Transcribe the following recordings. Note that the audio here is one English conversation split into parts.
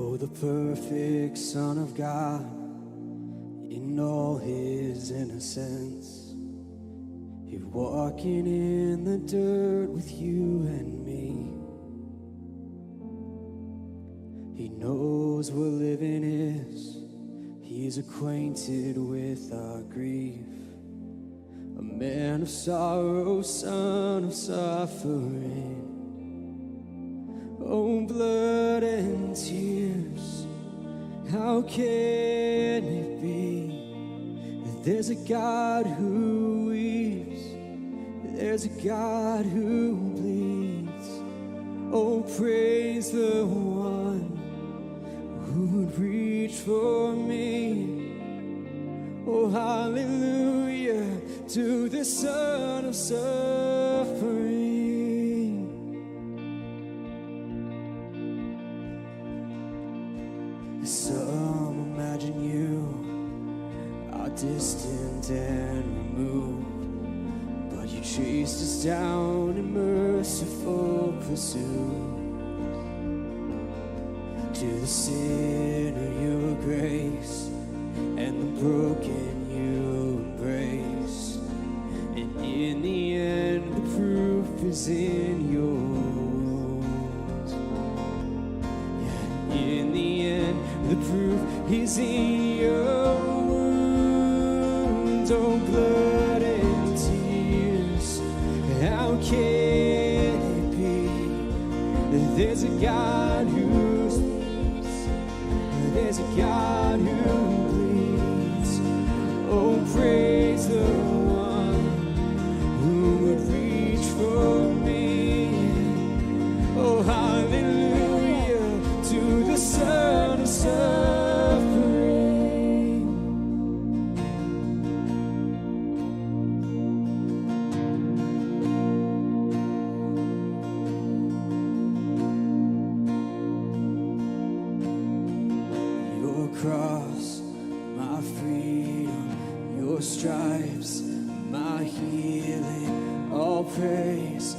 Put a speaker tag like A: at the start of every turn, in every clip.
A: Oh, the perfect Son of God, in all his innocence, he's walking in the dirt with you and me. He knows what living is, he's acquainted with our grief. A man of sorrow, son of suffering. Oh, blood and tears, how can it be that there's a God who weeps, there's a God who bleeds? Oh, praise the one who would reach for me. Oh, hallelujah to the Son of suffering. Some imagine you are distant and removed, but you chased us down in merciful pursuit. To the sinner you were grace, and the broken you embrace. And in the end the proof is in your wounds. Yeah, in the end the proof is in your wounds. Oh, blood and tears, how can it be that there's a God who speaks, there's a God who bleeds? Oh, praise the one who would reach for me. Oh, hallelujah to the Son of suffering. Your cross, my freedom, your stripes, my healing, all praise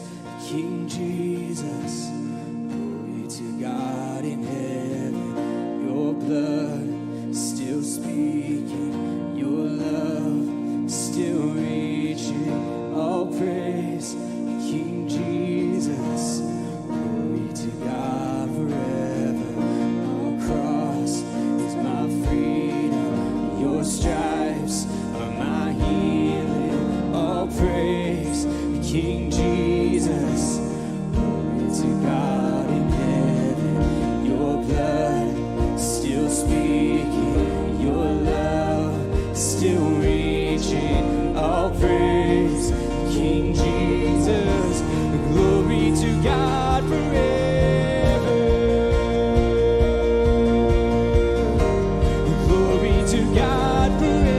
A: King Jesus. Glory to God in heaven, your blood still speaking, your love still reaching, all praise King Jesus. Glory to God forever. Our cross is my freedom, your stripes are my healing, all praise King Jesus. Glory to God in heaven, your blood still speaking, your love still reaching, all praise King Jesus. Glory to God forever. Glory to God forever.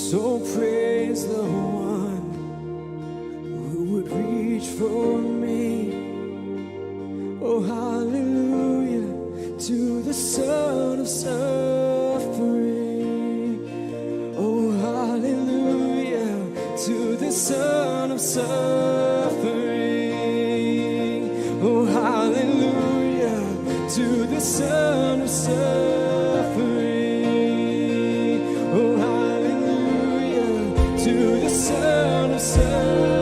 A: So praise the one who would reach for me. Oh, hallelujah to the Son of suffering. Oh, hallelujah to the Son of suffering. Oh, hallelujah to the Son of suffering. Oh, hallelujah to the Son of suffering.